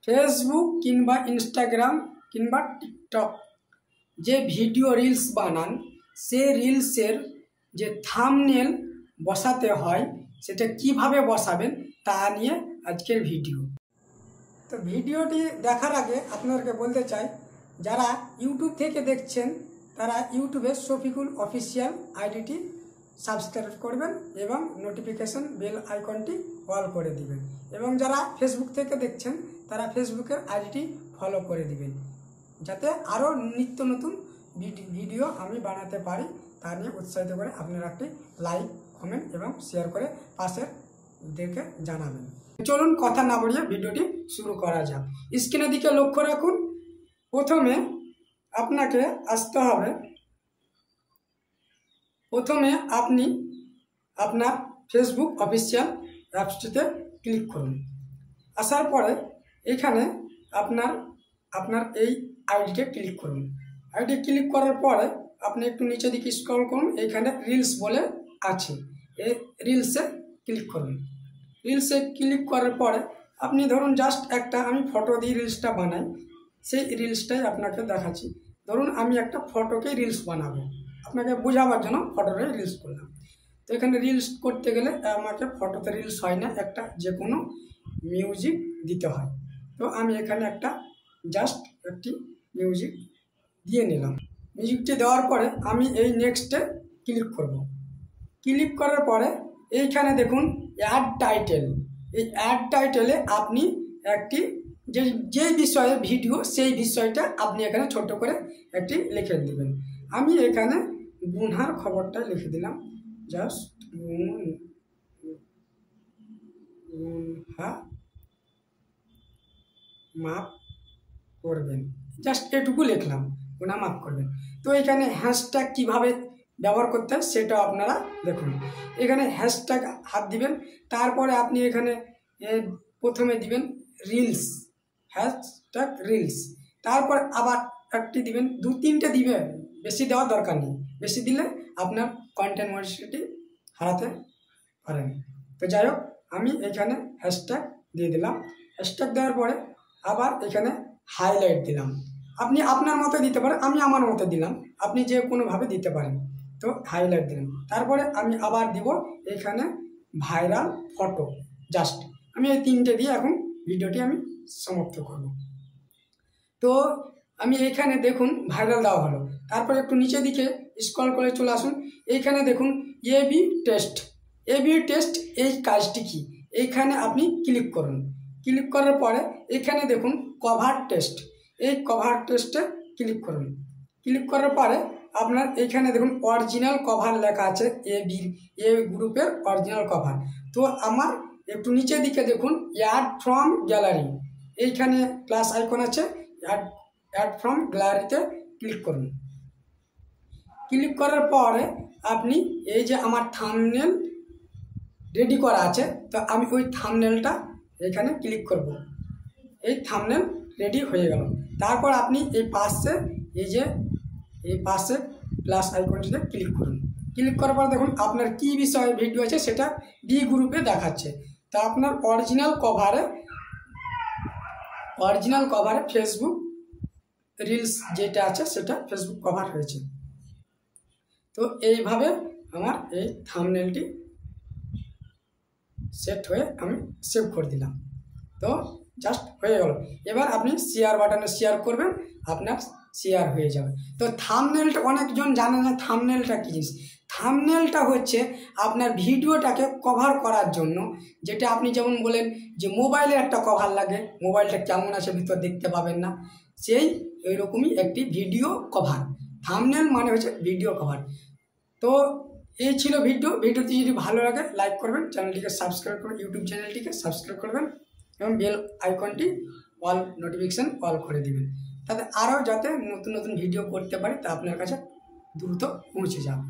Facebook কিংবা Instagram কিংবা TikTok যে ভিডিও রিলস বানান, সে রিলসের যে থাম্বনেল বসাতে হয় সেটা কিভাবে বসাবেন তা নিয়ে আজকের ভিডিও। তো ভিডিওটি দেখার আগে আপনাদেরকে বলতে চাই, যারা ইউটিউব থেকে দেখছেন তারা ইউটিউবে শফিকুল অফিসিয়াল আইডিটি সাবস্ক্রাইব করবেন এবং নোটিফিকেশন বেল আইকনটি অল করে দিবেন, এবং যারা ফেসবুক থেকে দেখছেন তারা ফেসবুকের আইডিটি ফলো করে দিবেন, যাতে আরও নিত্য নতুন ভিডিও আমি বানাতে পারি তা নিয়ে উৎসাহিত করে আপনারা একটি লাইক, কমেন্ট এবং শেয়ার করে পাশেরদেরকে জানাবেন। চলুন কথা না বাড়িয়ে ভিডিওটি শুরু করা যাক। স্ক্রিনের দিকে লক্ষ্য রাখুন। প্রথমে আপনাকে আসতে হবে, প্রথমে আপনি আপনার ফেসবুক অফিসিয়াল অ্যাপসটিতে ক্লিক করুন। আসার পরে এখানে আপনার এই আইডিতে ক্লিক করুন। আইডি ক্লিক করার পরে আপনি একটু নিচে দিকে স্ক্রল করুন, এখানে রিলস বলে আছে, এই রিলসে ক্লিক করুন। রিলসে ক্লিক করার পরে আপনি ধরুন জাস্ট একটা আমি ফটো দিয়ে রিলসটা বানাই, সেই রিলসটাই আপনাকে দেখাচ্ছি। ধরুন আমি একটা ফটোকে রিলস বানাবো, আপনাকে বোঝাবার জন্য ফটোতে রিলস করলাম। তো এখানে রিলস করতে গেলে আমাকে ফটোতে রিলস হয় না, একটা যে কোনো মিউজিক দিতে হয়। তো আমি এখানে একটা জাস্ট একটি মিউজিক দিয়ে নিলাম। মিউজিকটি দেওয়ার পরে আমি এই নেক্সটে ক্লিক করব। ক্লিক করার পরে এইখানে দেখুন অ্যাড টাইটেল, এই অ্যাড টাইটেলে আপনি একটি যে বিষয়ে ভিডিও সেই বিষয়টা আপনি এখানে ছোট করে একটি লিখে দেবেন। আমি এখানে গুনহার খবরটা লিখে দিলাম, জাস্ট গুনহা মাফ করবেন, জাস্ট এটুকু লিখলাম, গুনহা মাফ করবেন। তো এখানে হ্যাশট্যাগ কীভাবে ব্যবহার করতে হয় সেটা আপনারা দেখুন। এখানে হ্যাশট্যাগ হাত দিবেন, তারপরে আপনি এখানে প্রথমে দিবেন রিলস, হ্যাশট্যাগ রিলস, তারপর আবার একটি দিবেন, 2-3টে দিবেন, বেশি দেওয়ার দরকার নেই, বেশি দিলে আপনার কন্টেন্ট মনিটরিটি হারাতে পারেন। তো যাই হোক, আমি এখানে হ্যাশট্যাগ দিয়ে দিলাম। হ্যাশট্যাগ দেওয়ার পরে আবার এখানে হাইলাইট দিলাম, আপনি আপনার মতো দিতে পারেন, আমি আমার মতো দিলাম, আপনি যে কোনোভাবে দিতে পারেন। তো হাইলাইট দিলাম, তারপরে আমি আবার দিব এখানে ভাইরাল ফটো, জাস্ট আমি এই 3টে দিয়ে এখন ভিডিওটি আমি সমাপ্ত করব। তো আমি এইখানে দেখুন ভাইরাল দেওয়া হলো, তারপরে একটু নিচে দিকে স্ক্রল করে চলে আসুন, এইখানে দেখুন এবি টেস্ট। এবি টেস্ট এই কাজটি কি, এইখানে আপনি ক্লিক করুন। ক্লিক করার পরে এখানে দেখুন কভার টেস্ট, এই কভার টেস্টে ক্লিক করুন। ক্লিক করার পরে আপনার এইখানে দেখুন অরিজিনাল কভার লেখা আছে, এ গ্রুপের অরিজিনাল কভার। তো আমার একটু নিচে দিকে দেখুন অ্যাড ফ্রম গ্যালারি, এইখানে প্লাস আইকন আছে, অ্যাড ফ্রম গ্যালারিতে ক্লিক করুন। ক্লিক করার পরে আপনি এই যে আমার থাম্বনেল রেডি করা আছে, তো আমি ওই থাম্বনেলটা এখানে ক্লিক করব। এই থাম্বনেল রেডি হয়ে গেল। তারপর আপনি এই পাশে প্লাস আইকনটিতে ক্লিক করুন। ক্লিক করার পর দেখুন আপনার কি বিষয়ে ভিডিও আছে সেটা বি গ্রুপে দেখাচ্ছে। তা আপনার অরিজিনাল কভারে ফেসবুক রিলস যেটা আছে সেটা ফেসবুক কভার হয়েছে। তো এইভাবে আমার এই থাম্বনেলটি সেট হয়ে আমি সেভ করে দিলাম। তো জাস্ট হয়ে গেল। এবার আপনি শেয়ার বাটনে শেয়ার করবেন, আপনার শেয়ার হয়ে যাবে। তো থাম্বনেলটা অনেকজন জানে না থাম্বনেলটা কী জিনিস। থাম্বনেলটা হচ্ছে আপনার ভিডিওটাকে কভার করার জন্য, যেটা আপনি যেমন বলেন যে মোবাইলের একটা কভার লাগে, মোবাইলটা কেমন আছে ভিতর দেখতে পাবেন না, সেই ওইরকমই একটি ভিডিও কভার। থাম্বনেল মানে হচ্ছে ভিডিও কভার। তো এই ছিল ভিডিওটি যদি ভালো লাগে লাইক করবেন, চ্যানেলটিকে সাবস্ক্রাইব করবেন, ইউটিউব চ্যানেলটিকে সাবস্ক্রাইব করবেন এবং বেল আইকনটি অল নোটিফিকেশান অল করে দিবেন, তাতে আরও যাতে নতুন নতুন ভিডিও করতে পারি তা আপনার কাছে দ্রুত পৌঁছে যাবে।